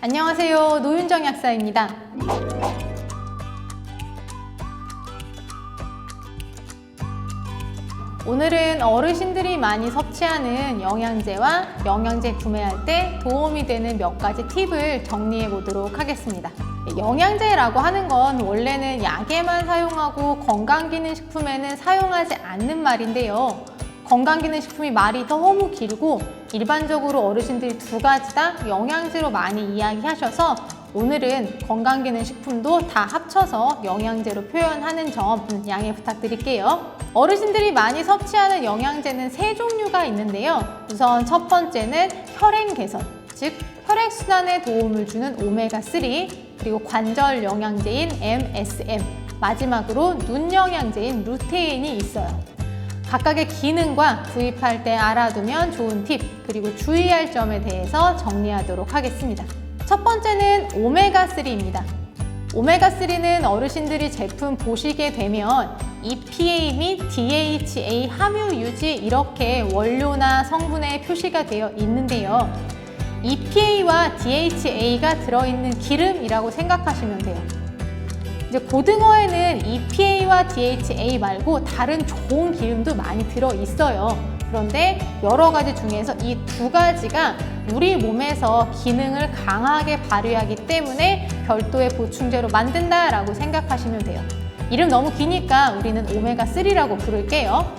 안녕하세요. 노윤정 약사입니다. 오늘은 어르신들이 많이 섭취하는 영양제와 영양제 구매할 때 도움이 되는 몇 가지 팁을 정리해 보도록 하겠습니다. 영양제라고 하는 건 원래는 약에만 사용하고 건강기능식품에는 사용하지 않는 말인데요. 건강기능식품이 말이 너무 길고 일반적으로 어르신들이 두 가지 다 영양제로 많이 이야기하셔서 오늘은 건강기능식품도 다 합쳐서 영양제로 표현하는 점 양해 부탁드릴게요. 어르신들이 많이 섭취하는 영양제는 세 종류가 있는데요. 우선 첫 번째는 혈행 개선, 즉 혈액순환에 도움을 주는 오메가3, 그리고 관절 영양제인 MSM, 마지막으로 눈 영양제인 루테인이 있어요. 각각의 기능과 구입할 때 알아두면 좋은 팁, 그리고 주의할 점에 대해서 정리하도록 하겠습니다. 첫 번째는 오메가3입니다. 오메가3는 어르신들이 제품 보시게 되면 EPA 및 DHA 함유 유지 이렇게 원료나 성분에 표시가 되어 있는데요. EPA와 DHA가 들어있는 기름이라고 생각하시면 돼요. 이제 고등어에는 EPA와 DHA 말고 다른 좋은 기름도 많이 들어있어요. 그런데 여러 가지 중에서 이 두 가지가 우리 몸에서 기능을 강하게 발휘하기 때문에 별도의 보충제로 만든다라고 생각하시면 돼요. 이름 너무 기니까 우리는 오메가3라고 부를게요.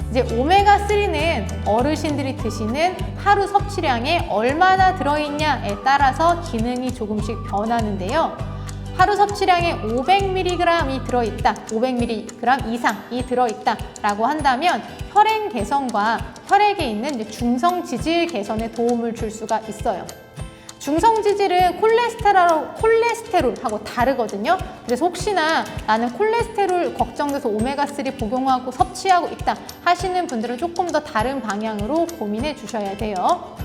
이제 오메가3는 어르신들이 드시는 하루 섭취량에 얼마나 들어있냐에 따라서 기능이 조금씩 변하는데요. 하루 섭취량에 500mg이 들어있다, 500mg 이상이 들어있다 라고 한다면 혈행 개선과 혈액에 있는 중성지질 개선에 도움을 줄 수가 있어요. 중성지질은 콜레스테롤하고 다르거든요. 그래서 혹시나 나는 콜레스테롤 걱정돼서 오메가3 복용하고 섭취하고 있다 하시는 분들은 조금 더 다른 방향으로 고민해 주셔야 돼요.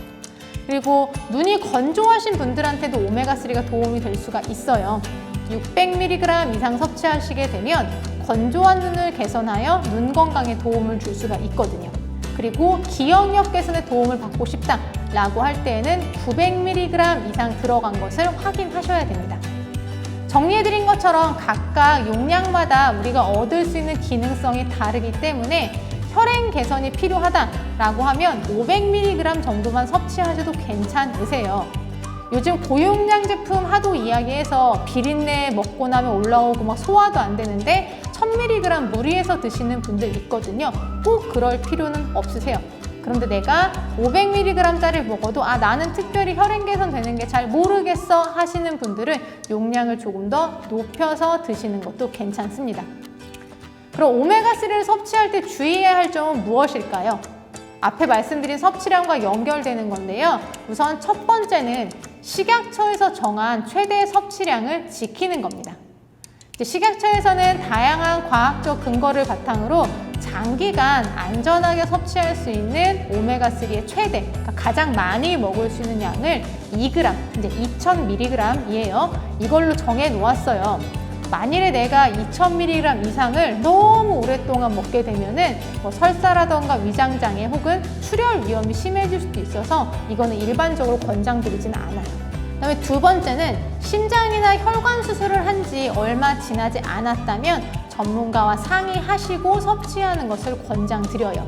그리고 눈이 건조하신 분들한테도 오메가3가 도움이 될 수가 있어요. 600mg 이상 섭취하시게 되면 건조한 눈을 개선하여 눈 건강에 도움을 줄 수가 있거든요. 그리고 기억력 개선에 도움을 받고 싶다라고 할 때에는 900mg 이상 들어간 것을 확인하셔야 됩니다. 정리해드린 것처럼 각각 용량마다 우리가 얻을 수 있는 기능성이 다르기 때문에 혈행 개선이 필요하다라고 하면 500mg 정도만 섭취하셔도 괜찮으세요. 요즘 고용량 제품 하도 이야기해서 비린내 먹고 나면 올라오고 막 소화도 안 되는데 1000mg 무리해서 드시는 분들 있거든요. 꼭 그럴 필요는 없으세요. 그런데 내가 500mg짜리 먹어도 나는 특별히 혈행 개선 되는 게 잘 모르겠어 하시는 분들은 용량을 조금 더 높여서 드시는 것도 괜찮습니다. 그럼 오메가3를 섭취할 때 주의해야 할 점은 무엇일까요? 앞에 말씀드린 섭취량과 연결되는 건데요. 우선 첫 번째는 식약처에서 정한 최대 섭취량을 지키는 겁니다. 식약처에서는 다양한 과학적 근거를 바탕으로 장기간 안전하게 섭취할 수 있는 오메가3의 최대, 그러니까 가장 많이 먹을 수 있는 양을 2g, 이제 2000mg이에요. 이걸로 정해 놓았어요. 만일에 내가 2000mg 이상을 너무 오랫동안 먹게 되면은 설사라던가 위장장애 혹은 출혈 위험이 심해질 수도 있어서 이거는 일반적으로 권장드리지는 않아요. 그다음에 두 번째는 심장이나 혈관 수술을 한 지 얼마 지나지 않았다면 전문가와 상의하시고 섭취하는 것을 권장드려요.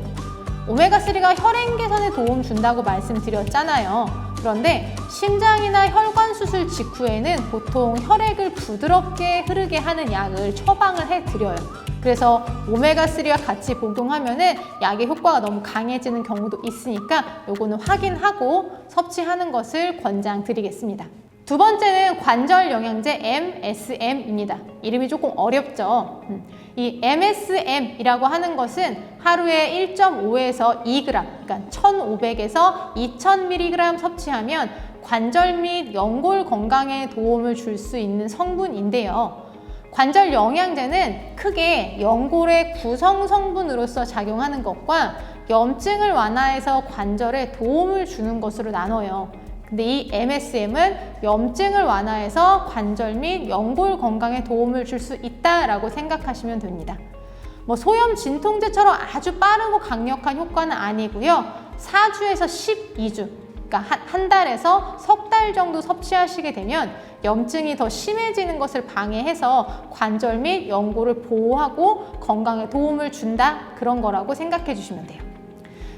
오메가3가 혈행 개선에 도움 준다고 말씀드렸잖아요. 그런데 심장이나 혈관 수술 직후에는 보통 혈액을 부드럽게 흐르게 하는 약을 처방을 해드려요. 그래서 오메가3와 같이 복용하면은 약의 효과가 너무 강해지는 경우도 있으니까 요거는 확인하고 섭취하는 것을 권장드리겠습니다. 두 번째는 관절 영양제 MSM입니다. 이름이 조금 어렵죠. 이 MSM이라고 하는 것은 하루에 1.5에서 2g, 그러니까 1500에서 2000mg 섭취하면 관절 및 연골 건강에 도움을 줄 수 있는 성분인데요. 관절 영양제는 크게 연골의 구성 성분으로서 작용하는 것과 염증을 완화해서 관절에 도움을 주는 것으로 나눠요. 근데 이 MSM은 염증을 완화해서 관절 및 연골 건강에 도움을 줄 수 있다라고 생각하시면 됩니다. 소염 진통제처럼 아주 빠르고 강력한 효과는 아니고요. 4주에서 12주, 그러니까 한 달에서 석 달 정도 섭취하시게 되면 염증이 더 심해지는 것을 방해해서 관절 및 연골을 보호하고 건강에 도움을 준다, 그런 거라고 생각해 주시면 돼요.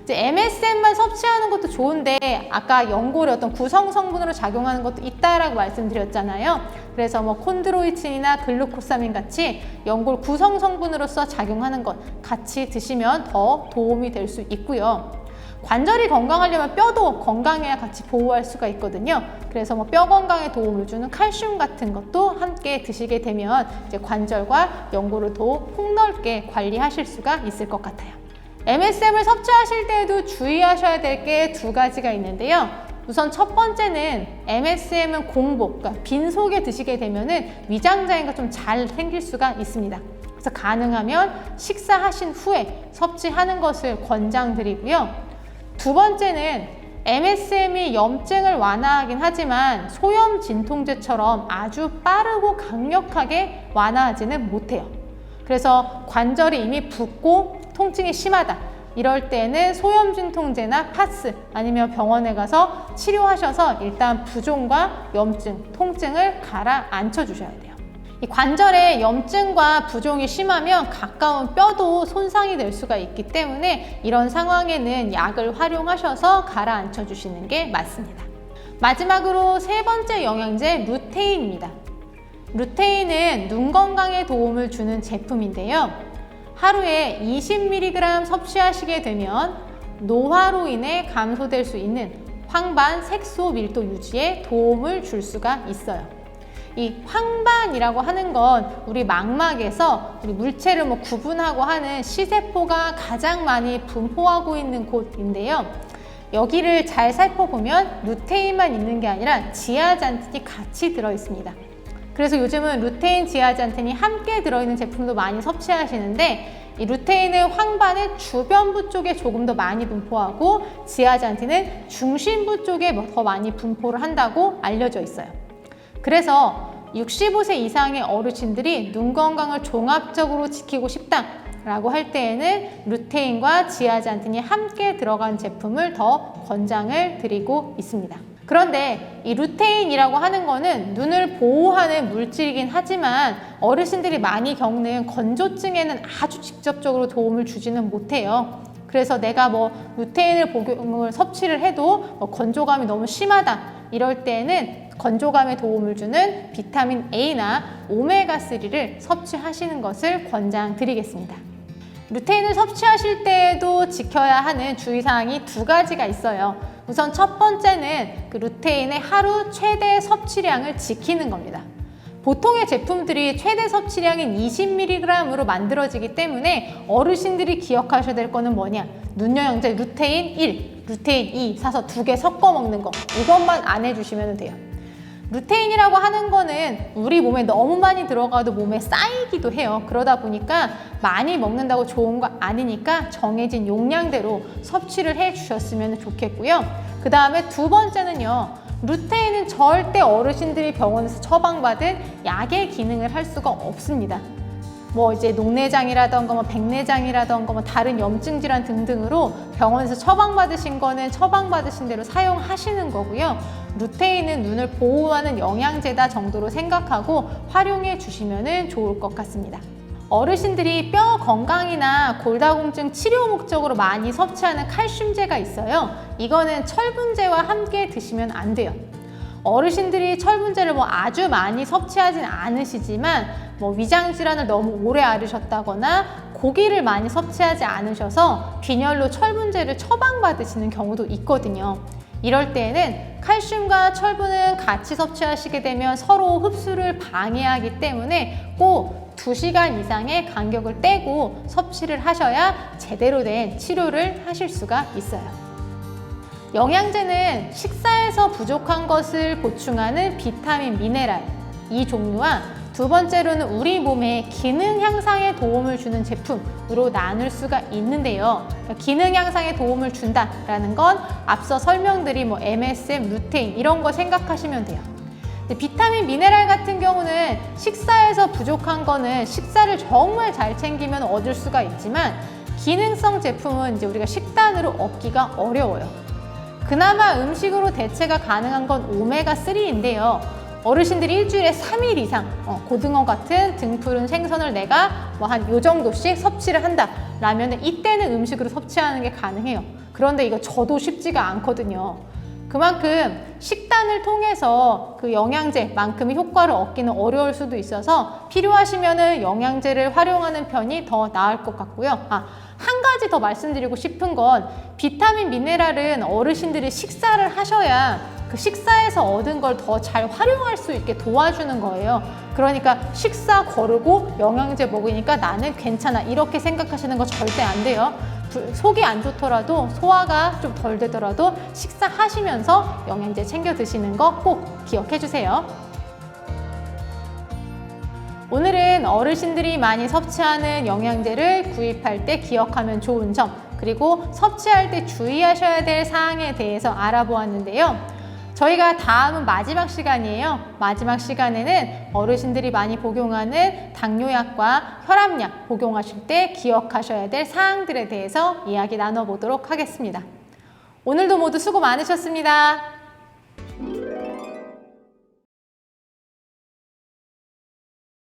이제 MSM만 섭취하는 것도 좋은데 아까 연골의 어떤 구성 성분으로 작용하는 것도 있다라고 말씀드렸잖아요. 그래서 뭐 콘드로이친이나 글루코사민 같이 연골 구성 성분으로서 작용하는 것 같이 드시면 더 도움이 될 수 있고요. 관절이 건강하려면 뼈도 건강해야 같이 보호할 수가 있거든요. 그래서 뭐 뼈 건강에 도움을 주는 칼슘 같은 것도 함께 드시게 되면 이제 관절과 연골을 더 폭넓게 관리하실 수가 있을 것 같아요. MSM을 섭취하실 때에도 주의하셔야 될 게 두 가지가 있는데요. 우선 첫 번째는 MSM은 공복, 그러니까 빈속에 드시게 되면은 위장장애가 좀 잘 생길 수가 있습니다. 그래서 가능하면 식사하신 후에 섭취하는 것을 권장드리고요. 두 번째는 MSM이 염증을 완화하긴 하지만 소염 진통제처럼 아주 빠르고 강력하게 완화하지는 못해요. 그래서 관절이 이미 붓고 통증이 심하다, 이럴 때는 소염 진통제나 파스 아니면 병원에 가서 치료하셔서 일단 부종과 염증, 통증을 가라앉혀 주셔야 돼요. 이 관절에 염증과 부종이 심하면 가까운 뼈도 손상이 될 수가 있기 때문에 이런 상황에는 약을 활용하셔서 가라앉혀 주시는 게 맞습니다. 마지막으로 세 번째 영양제 루테인입니다. 루테인은 눈 건강에 도움을 주는 제품인데요. 하루에 20mg 섭취하시게 되면 노화로 인해 감소될 수 있는 황반 색소 밀도 유지에 도움을 줄 수가 있어요. 이 황반이라고 하는 건 우리 망막에서 우리 물체를 뭐 구분하고 하는 시세포가 가장 많이 분포하고 있는 곳인데요. 여기를 잘 살펴보면 루테인만 있는 게 아니라 지아잔틴이 같이 들어있습니다. 그래서 요즘은 루테인, 지아잔틴이 함께 들어있는 제품도 많이 섭취하시는데 이 루테인은 황반의 주변부 쪽에 조금 더 많이 분포하고 지아잔틴은 중심부 쪽에 더 많이 분포를 한다고 알려져 있어요. 그래서 65세 이상의 어르신들이 눈 건강을 종합적으로 지키고 싶다라고 할 때에는 루테인과 지아잔틴이 함께 들어간 제품을 더 권장을 드리고 있습니다. 그런데 이 루테인이라고 하는 거는 눈을 보호하는 물질이긴 하지만 어르신들이 많이 겪는 건조증에는 아주 직접적으로 도움을 주지는 못해요. 그래서 내가 뭐 루테인을 복용을 섭취를 해도 건조감이 너무 심하다, 이럴 때는 건조감에 도움을 주는 비타민 A나 오메가3를 섭취하시는 것을 권장드리겠습니다. 루테인을 섭취하실 때에도 지켜야 하는 주의사항이 두 가지가 있어요. 우선 첫 번째는 그 루테인의 하루 최대 섭취량을 지키는 겁니다. 보통의 제품들이 최대 섭취량인 20mg으로 만들어지기 때문에 어르신들이 기억하셔야 될 거는 뭐냐? 눈영양제 루테인 1, 루테인 2 사서 2개 섞어 먹는 거, 이것만 안 해주시면 돼요. 루테인이라고 하는 거는 우리 몸에 너무 많이 들어가도 몸에 쌓이기도 해요. 그러다 보니까 많이 먹는다고 좋은 거 아니니까 정해진 용량대로 섭취를 해 주셨으면 좋겠고요. 그 다음에 두 번째는요, 루테인은 절대 어르신들이 병원에서 처방받은 약의 기능을 할 수가 없습니다. 뭐 이제 녹내장이라던가 뭐 백내장이라던가 뭐 다른 염증 질환 등등으로 병원에서 처방받으신 거는 처방받으신 대로 사용하시는 거고요. 루테인은 눈을 보호하는 영양제다 정도로 생각하고 활용해 주시면 좋을 것 같습니다. 어르신들이 뼈 건강이나 골다공증 치료 목적으로 많이 섭취하는 칼슘제가 있어요. 이거는 철분제와 함께 드시면 안 돼요. 어르신들이 철분제를 뭐 아주 많이 섭취하진 않으시지만 뭐 위장 질환을 너무 오래 앓으셨다거나 고기를 많이 섭취하지 않으셔서 빈혈로 철분제를 처방받으시는 경우도 있거든요. 이럴 때에는 칼슘과 철분은 같이 섭취하시게 되면 서로 흡수를 방해하기 때문에 꼭 2시간 이상의 간격을 떼고 섭취를 하셔야 제대로 된 치료를 하실 수가 있어요. 영양제는 식사에서 부족한 것을 보충하는 비타민, 미네랄, 이 종류와 두 번째로는 우리 몸의 기능 향상에 도움을 주는 제품으로 나눌 수가 있는데요. 기능 향상에 도움을 준다라는 건 앞서 설명드린 뭐 MSM, 루테인 이런 거 생각하시면 돼요. 비타민, 미네랄 같은 경우는 식사에서 부족한 거는 식사를 정말 잘 챙기면 얻을 수가 있지만 기능성 제품은 이제 우리가 식단으로 얻기가 어려워요. 그나마 음식으로 대체가 가능한 건 오메가3인데요. 어르신들이 일주일에 3일 이상 고등어 같은 등푸른 생선을 내가 뭐 한 요 정도씩 섭취를 한다 라면 이때는 음식으로 섭취하는 게 가능해요. 그런데 이거 저도 쉽지가 않거든요. 그만큼 식단을 통해서 그 영양제만큼의 효과를 얻기는 어려울 수도 있어서 필요하시면은 영양제를 활용하는 편이 더 나을 것 같고요. 한 가지 더 말씀드리고 싶은 건 비타민, 미네랄은 어르신들이 식사를 하셔야 그 식사에서 얻은 걸 더 잘 활용할 수 있게 도와주는 거예요. 그러니까 식사 거르고 영양제 먹으니까 나는 괜찮아 이렇게 생각하시는 거 절대 안 돼요. 속이 안 좋더라도 소화가 좀 덜 되더라도 식사하시면서 영양제 챙겨 드시는 거 꼭 기억해 주세요. 오늘은 어르신들이 많이 섭취하는 영양제를 구입할 때 기억하면 좋은 점, 그리고 섭취할 때 주의하셔야 될 사항에 대해서 알아보았는데요. 저희가 다음은 마지막 시간이에요. 마지막 시간에는 어르신들이 많이 복용하는 당뇨약과 혈압약 복용하실 때 기억하셔야 될 사항들에 대해서 이야기 나눠보도록 하겠습니다. 오늘도 모두 수고 많으셨습니다.